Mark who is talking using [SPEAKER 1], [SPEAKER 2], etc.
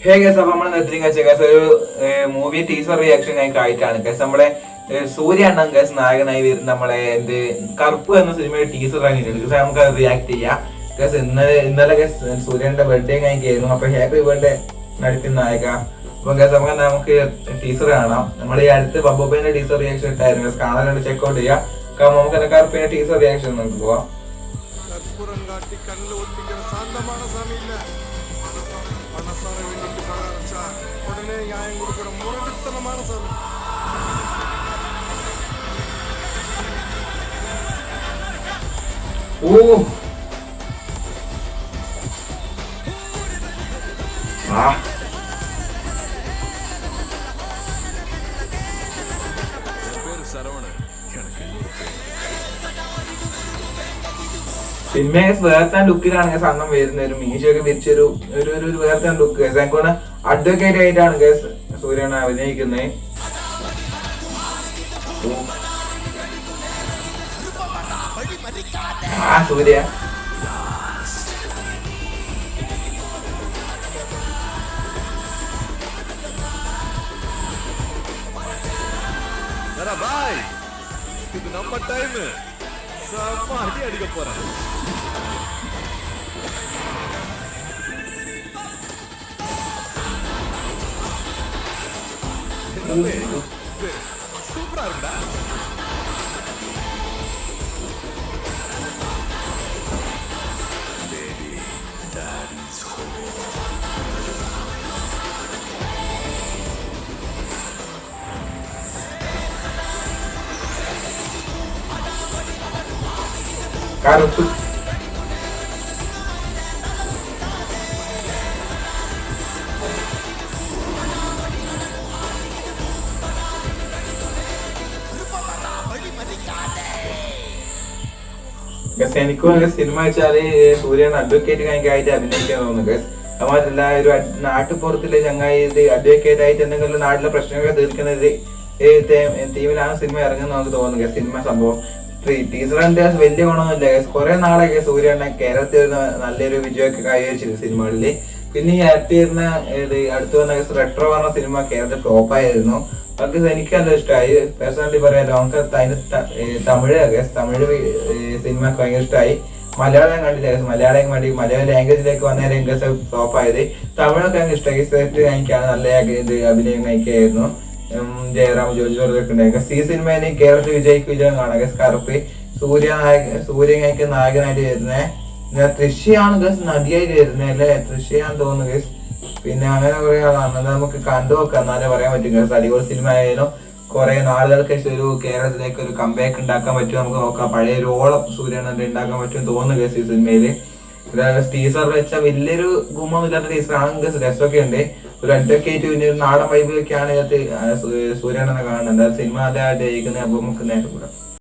[SPEAKER 1] ഹേ guess, അപ്പൊ നമ്മൾ നിർത്തി ഗസ് ഒരു മൂവി ടീസർ റിയാക്ഷൻ ആയിട്ടാണ് ഗസ് നമ്മളെ സൂര്യ അണ്ണൻ ഗസ് നായകനായി വരുന്ന നമ്മളെ കറുപ്പ് എന്ന സിനിമയുടെ ടീസർ ഇറങ്ങിയിട്ടുണ്ട് ഗസ്. നമുക്ക് അത് റിയാക്ട് ചെയ്യാം ഗസ്. ഇന്നലെ ഗസ് സൂര്യന്റെ ബർത്ത്ഡേ കഴിഞ്ഞായിരുന്നു. അപ്പൊ ഹാപ്പി ബർത്ത്ഡേ നടിക്കുന്ന നായക. അപ്പൊ ഗസ് നമുക്ക് ടീസർ കാണാം. നമ്മൾ ഈ അടുത്ത് ബബ്ബുബേന്റെ ടീസർ റിയാക്ഷൻ ഇട്ടായിരുന്നു ഗസ്. കാണാനായിട്ട് ചെക്കൗട്ട് ചെയ്യാം. നമുക്ക് കറുപ്പിന്റെ ടീസർ റിയാക്ഷൻ നമുക്ക് പോവാം.
[SPEAKER 2] உடனே நியாயம் கொடுக்கிற முரட்டுத்தனமான சாமி.
[SPEAKER 1] ஓ ஆ
[SPEAKER 2] பேரு சரவணன். எனக்கு
[SPEAKER 1] സിനിമയെ വേർത്താൻ ലുക്കിലാണ് അന്നം വരുന്നത്. ഒരു മീശയൊക്കെ വിരിച്ചൊരു ഒരു വേർത്താൻ ലുക്ക് എനിക്ക് അഡ്വക്കേറ്റ് ആയിട്ടാണ് ഗസ് സൂര്യൻ അഭിനയിക്കുന്നത്. ആ സൂര്യ
[SPEAKER 2] பாய், இது நம்ம டைம். செம்ம அடி அடிக்க போறாங்க. சூப்பரா இருக்குடா. Baby, daddy's home.
[SPEAKER 1] കറുപ്പ് എനിക്കും സിനിമ വെച്ചാല് സൂര്യൻ അഡ്വക്കേറ്റ് ആയിട്ട് അഭിനയിക്കാൻ തോന്നുന്നു ഗസ്. അതുമാത്രല്ല ഒരു നാട്ടുപുറത്തിലെ ചങ്ങായി അഡ്വക്കേറ്റ് ആയിട്ട് എന്തെങ്കിലും നാട്ടിലെ പ്രശ്നങ്ങളൊക്കെ തീർക്കുന്നത് തീമിലാണ് സിനിമ ഇറങ്ങുന്നത് നമുക്ക് തോന്നുന്നു ഗസ്. സിനിമ സംഭവം ടീച്ചറിന്റെ വലിയ ഗുണമൊന്നുമില്ല ഗസ്. കുറെ നാളൊക്കെ സൂര്യനെ കേരളത്തിൽ നല്ലൊരു വിജയമൊക്കെ കൈവരിച്ചിരുന്നു സിനിമകളില്. പിന്നെ ഈ അടുത്ത് വന്ന ഗസ് റെട്രോ പറഞ്ഞ സിനിമ കേരളത്തിൽ ഫ്ലോപ്പായിരുന്നു. നമുക്ക് എനിക്ക് നല്ല ഇഷ്ടമായി. പേഴ്സണലി പറയാലോ, നമുക്ക് തമിഴ് ഗസ് തമിഴ് സിനിമ ഭയങ്കര ഇഷ്ടമായി. മലയാളം കണ്ടില്ല ഗസ്. മലയാളം വേണ്ടി മലയാളം ലാംഗ്വേജിലേക്ക് വന്നേരം ഗസ് ഫ്ലോപ്പായത്. തമിഴൊക്കെ എനിക്ക് ഇഷ്ടമായി. സെറ്റ് എനിക്കാണ് നല്ല അഭിനയം കഴിക്കായിരുന്നു. ജയറാം ജോജി ജോർജൊക്കെ ഉണ്ടായി. ഈ സിനിമയിൽ കേരളത്തിൽ വിജയം കാണാം ഗസ്. കറുപ്പ് സൂര്യക്ക് നായകനായിട്ട് വരുന്നത് തൃശ്യാണ് ഗസ്. നടിയായിട്ട് വരുന്നത് അല്ലെ, തൃശ്യാന്ന് തോന്നുന്നു ഗസ്. പിന്നെ അങ്ങനെ കുറെ ആളാണ് നമുക്ക് കണ്ടു നോക്കാം, എന്നാലേ പറയാൻ പറ്റും ഗസ്. അടിപൊളി സിനിമ ആയാലും കുറെ നാളുകൾക്ക് ഒരു കേരളത്തിലേക്ക് ഒരു കംബാക്ക് ഉണ്ടാക്കാൻ പറ്റും നമുക്ക് നോക്കാം. പഴയ ഒരു ഓളം സൂര്യൻ ഉണ്ടാക്കാൻ പറ്റും തോന്നുന്നു ഗസ്. ഈ സിനിമയില് ടീസർ വെച്ചാൽ വലിയൊരു ഗുമൊന്നുമില്ലാത്ത ടീച്ചറാണ് ഗസ്. രസമൊക്കെ ഉണ്ട്. ഒരു അഡ്വക്കേറ്റ് പിന്നെ ഒരു നാടൻ വൈബിലൊക്കെയാണ് ഇതിനകത്ത് സൂര്യനെ കാണുന്നത്. സിനിമ അതായിട്ട് ജയിക്കുന്നത്. അപ്പൊ നമുക്ക് നേരം കൂടാം.